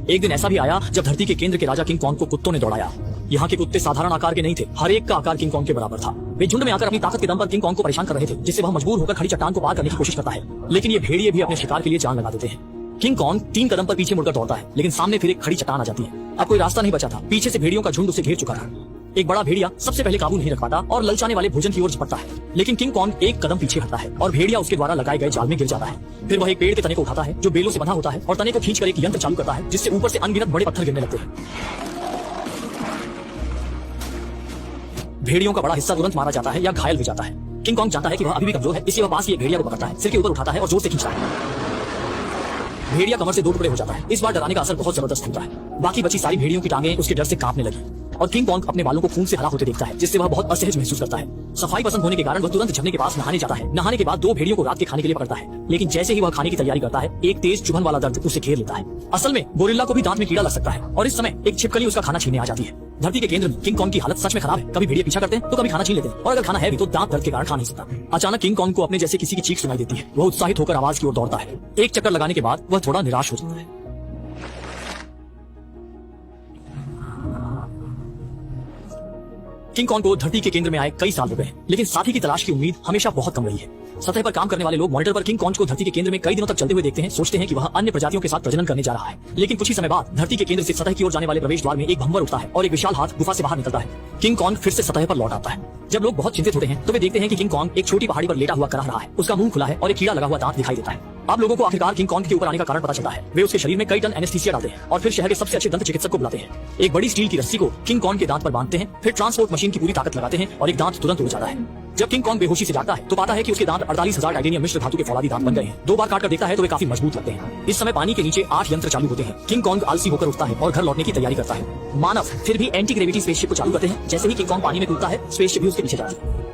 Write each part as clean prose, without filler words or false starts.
एक दिन ऐसा भी आया जब धरती के केंद्र के राजा किंग कॉन्ग को कुत्तों ने दौड़ाया। यहाँ के कुत्ते साधारण आकार के नहीं थे, हर एक का आकार किंग कॉन्ग के बराबर था। वे झुंड में आकर अपनी ताकत के दम पर किंग कॉन्ग को परेशान कर रहे थे, जिससे वह मजबूर होकर खड़ी चट्टान को पार करने की कोशिश करता है। लेकिन ये भेड़िए भी अपने शिकार के लिए जान लगा देते हैं। किंग कॉन्ग 3 कदम पर पीछे मुड़कर दौड़ता है, लेकिन सामने फिर एक खड़ी चट्टान आ जाती है। अब कोई रास्ता नहीं बचा था, पीछे से भेड़ियों का झुंड उसे घेर चुका था। एक बड़ा भेड़िया सबसे पहले काबू नहीं रख पाता और ललचाने वाले भोजन की ओर झपटता है, लेकिन किंग कॉन्ग एक कदम पीछे हटता है और भेड़िया उसके द्वारा लगाए गए जाल में गिर जाता है। फिर वह एक पेड़ के तने को उठाता है जो बेलों से बंधा होता है और तने को खींचकर एक यंत्र चालू करता है, जिससे ऊपर से अनगिनत बड़े पत्थर गिरने लगते हैं। भेड़ियों का बड़ा हिस्सा तुरंत मारा जाता है या घायल हो जाता है। किंग कॉन्ग जानता है कि वह अभी भी कमजोर है, इसलिए वह पास की एक भेड़िया को पकड़ता है, सिर के ऊपर उठाता है और जोर से खींचता है। भेड़िया कमर से 2 टुकड़े हो जाता है। इस बार डराने का असर बहुत जबरदस्त होता है। बाकी बची सारी भेड़ियों की टांगें उसके डर से कांपने लगी और किंग कॉन्ग अपने बालों को खून से हरा होते देखता है, जिससे वह बहुत असहज महसूस करता है। सफाई पसंद होने के कारण वह तुरंत झरने के पास नहाने जाता है। नहाने के बाद 2 भेड़ियों को रात के खाने के लिए पकड़ता है, लेकिन जैसे ही वह खाने की तैयारी करता है, एक तेज चुभन वाला दर्द उसे घेर लेता है। असल में गोरिल्ला को भी दांत में कीड़ा लग सकता है और इस समय एक छिपकली उसका खाना छीनने आ जाती है। धरती के केंद्र में किंग कॉन्ग की हालत सच में खराब है। कभी भेड़िए पीछा करते हैं तो कभी खाना छीन लेते हैं, और अगर खाना है भी तो दांत दर्द के कारण खा नहीं सकता। अचानक किंग कॉन्ग को अपने जैसे किसी की चीख सुनाई देती है। वह उत्साहित होकर आवाज की ओर दौड़ता है। एक चक्कर लगाने के बाद वह थोड़ा निराश हो जाता है। किंग कॉन्ग को धरती के केंद्र में आए कई साल हो गए, लेकिन साथी की तलाश की उम्मीद हमेशा बहुत कम रही है। सतह पर काम करने वाले लोग मॉनिटर पर किंग कॉन्ग को धरती के केंद्र में कई दिनों तक चलते हुए देखते हैं, सोचते हैं कि वह अन्य प्रजातियों के साथ प्रजनन करने जा रहा है। लेकिन कुछ ही समय बाद धरती के केंद्र से सतह की ओर जाने वाले प्रवेश द्वार में एक भंवर उठता है और एक विशाल हाथ गुफा से बाहर निकलता है। किंग कॉन्ग फिर से सतह पर लौट आता है। जब लोग बहुत चिंतित होते हैं तो वे देखते हैं कि किंग कॉन्ग एक छोटी पहाड़ी पर लेटा हुआ करा रहा है। उसका मुंह खुला है और एक कीड़ा लगा हुआ दांत दिखाई देता है। अब लोगों को आखिरकार किंग कॉन्ग के ऊपर आने का कारण पता चलता है। वे उसके शरीर में कई टन एनेस्थीसिया डालते हैं और फिर शहर के सबसे अच्छे दंत चिकित्सक को बुलाते हैं। एक बड़ी स्टील की रस्सी को किंग कॉन्ग के दांत पर बांधते हैं, फिर ट्रांसपोर्ट मशीन की पूरी ताकत लगाते हैं और एक दांत तुरंत उड़ जाता है। जब किंग कॉन्ग बेहोशी से जागता है तो पाता है कि उसके दांत 48,000 टाइटेनियम मिश्र धातु के फौलादी दांत बन गए हैं। 2 बार काटकर देखता है तो वे काफी मजबूत लगते हैं। इस समय पानी के नीचे 8 यंत्र चालू होते हैं। किंग कॉन्ग आलसी होकर उठता है और घर लौटने की तैयारी करता है। मानव फिर भी एंटी ग्रेविटी स्पेसशिप को चालू करते हैं। जैसे ही किंग कॉन्ग पानी में कूदता है, स्पेसशिप भी उसके पीछे जाती है।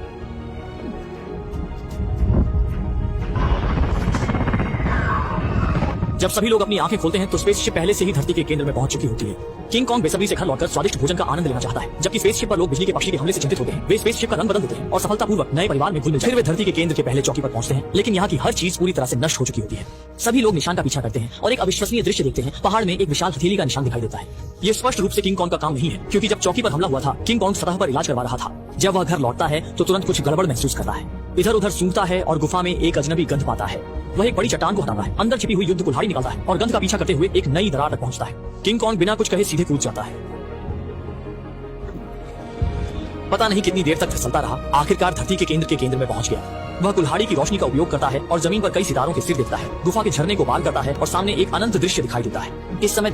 जब सभी लोग अपनी आंखें खोलते हैं तो स्पेसशिप पहले से ही धरती के केंद्र में पहुंच चुकी होती है। किंग कॉन्ग बेसब्री से घर लौटकर स्वादिष्ट भोजन का आनंद लेना चाहता है, जबकि स्पेसशिप पर लोग बिजली के पक्षी के हमले से चिंतित होते हैं। वे स्पेसशिप का रंग बदल देते हैं और सफलतापूर्वक नए परिवार में घुल मिल जाते हैं। फिर वे धरती के केंद्र के पहले चौकी पर पहुंचते हैं, लेकिन यहाँ की हर चीज पूरी तरह से नष्ट हो चुकी होती है। सभी लोग निशान का पीछा करते हैं और एक अविश्वसनीय दृश्य देखते हैं। पहाड़ में एक विशाल हथेली का निशान दिखाई देता है। ये स्पष्ट रूप से किंग कॉन्ग का काम नहीं है, क्योंकि जब चौकी पर हमला हुआ था, किंग कॉन्ग सतह पर इलाज करवा रहा था। जब वह घर लौटता है तो तुरंत कुछ गड़बड़ महसूस करता है। इधर उधर सूंघता है और गुफा में एक अजनबी गंध पाता है। वह एक बड़ी चट्टान को हटाता है, अंदर छिपी हुई युद्ध कुल्हाड़ी निकालता है और गंध का पीछा करते हुए एक नई दरार तक पहुंचता है। किंग कॉन्ग बिना कुछ कहे सीधे कूद जाता है। पता नहीं कितनी देर तक फिसलता रहा, आखिरकार धरती के केंद्र में पहुंच गया। वह कुल्हाड़ी की रोशनी का उपयोग करता है और जमीन पर कई सितारों के सिर देखता है। गुफा के झरने को पार करता है और सामने एक अनंत दृश्य दिखाई देता है। इस समय